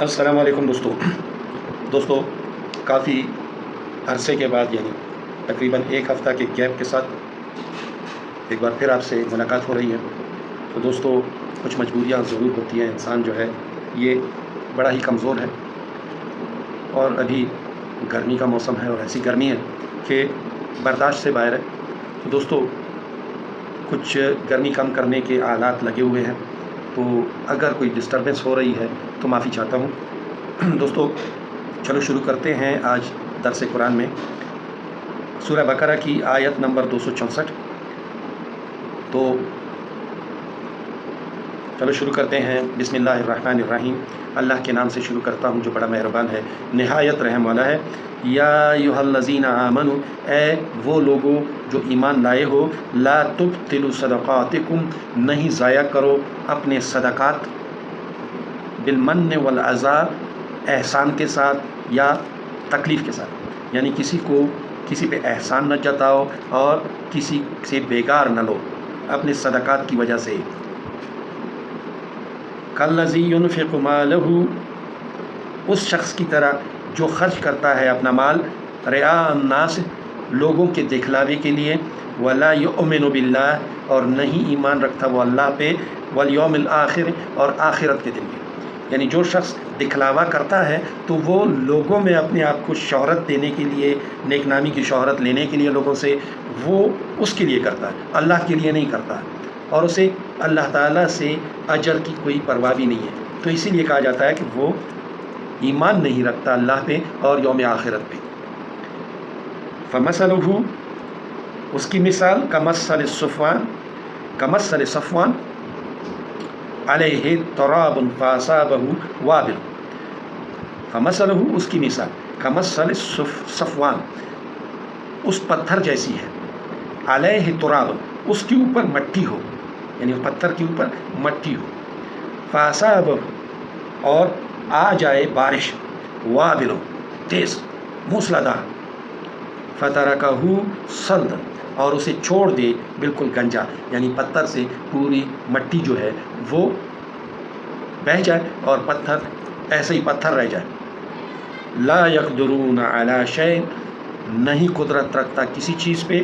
السلام علیکم دوستوں کافی عرصے کے بعد یعنی تقریباً ایک ہفتہ کے گیپ کے ساتھ ایک بار پھر آپ سے ملاقات ہو رہی ہے۔ تو دوستو کچھ مجبوریاں ضرور ہوتی ہیں، انسان جو ہے یہ بڑا ہی کمزور ہے، اور ابھی گرمی کا موسم ہے اور ایسی گرمی ہے کہ برداشت سے باہر ہے۔ تو دوستو کچھ گرمی کم کرنے کے آلات لگے ہوئے ہیں، تو اگر کوئی ڈسٹربنس ہو رہی ہے تو معافی چاہتا ہوں۔ دوستو چلو شروع کرتے ہیں آج درس قرآن میں سورہ بقرہ کی آیت نمبر 264۔ تو چلو شروع کرتے ہیں۔ بسم اللہ الرحمن الرحیم، اللہ کے نام سے شروع کرتا ہوں جو بڑا مہربان ہے نہایت رحم والا ہے۔ یا ایھا الذین آمنوا، اے وہ لوگوں جو ایمان لائے ہو، لا تبطلوا صدقاتکم، نہیں ضائع کرو اپنے صدقات، بالمن والعذا، احسان کے ساتھ یا تکلیف کے ساتھ، یعنی کسی پہ احسان نہ جتاؤ اور کسی سے بیگار نہ لو اپنے صدقات کی وجہ سے۔ کالذی ینفق مالہ، اس شخص کی طرح جو خرچ کرتا ہے اپنا مال، رعاء الناس، لوگوں کے دکھلاوے کے لیے، ولا یؤمن باللہ، اور نہیں ایمان رکھتا وہ اللہ پہ، والیوم الآخر، اور آخرت کے دن پہ۔ یعنی جو شخص دکھلاوا کرتا ہے تو وہ لوگوں میں اپنے آپ کو شہرت دینے کے لیے، نیک نامی کی شہرت لینے کے لیے لوگوں سے، وہ اس کے لیے کرتا ہے، اللہ کے لیے نہیں کرتا، اور اسے اللہ تعالیٰ سے اجر کی کوئی پرواہ بھی نہیں ہے۔ تو اسی لیے کہا جاتا ہے کہ وہ ایمان نہیں رکھتا اللہ پہ اور یوم آخرت پہ۔ فمثلہ، اس کی مثال، کمثل صفوان علیہ تراب فاصابہ وابل۔ فمثلہ، اس کی مثال، کمثل صفوان، اس پتھر جیسی ہے، علیہ تراب، اس کے اوپر مٹی ہو، یعنی پتھر کے اوپر مٹی ہو، فاصابہ، اور آ جائے بارش، وابل، تیز موسلادھار، فترکہ صلدا، اور اسے چھوڑ دے بالکل گنجا، یعنی پتھر سے پوری مٹی جو ہے وہ بہہ جائے اور پتھر ایسے ہی پتھر رہ جائے۔ لا یقدرون علی شیء، نہیں قدرت رکھتا کسی چیز پہ،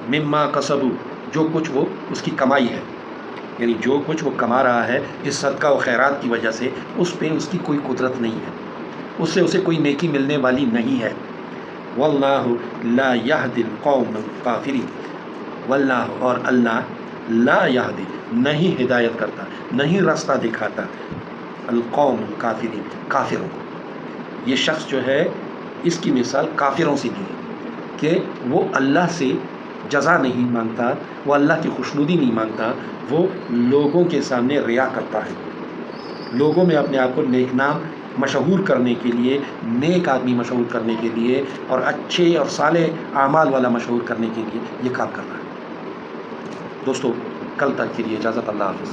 مما کسبوا، جو کچھ وہ اس کی کمائی ہے، یعنی جو کچھ وہ کما رہا ہے اس صدقہ و خیرات کی وجہ سے، اس پہ اس کی کوئی قدرت نہیں ہے، اس سے اسے کوئی نیکی ملنے والی نہیں ہے۔ واللہ لا یہدی القوم الکافرین، واللہ، اور اللہ، لا یہدی، نہیں ہدایت کرتا، نہیں راستہ دکھاتا، القوم الکافرین، کافروں کو۔ یہ شخص جو ہے اس کی مثال کافروں سے دی ہے کہ وہ اللہ سے جزا نہیں مانگتا، وہ اللہ کی خوشنودی نہیں مانگتا، وہ لوگوں کے سامنے ریا کرتا ہے، لوگوں میں اپنے آپ کو نیک نام مشہور کرنے کے لیے، نیک آدمی مشہور کرنے کے لیے، اور اچھے اور صالح اعمال والا مشہور کرنے کے لیے یہ کام کر رہا ہے۔ دوستو کل تک کے لیے اجازت، اللہ حافظ۔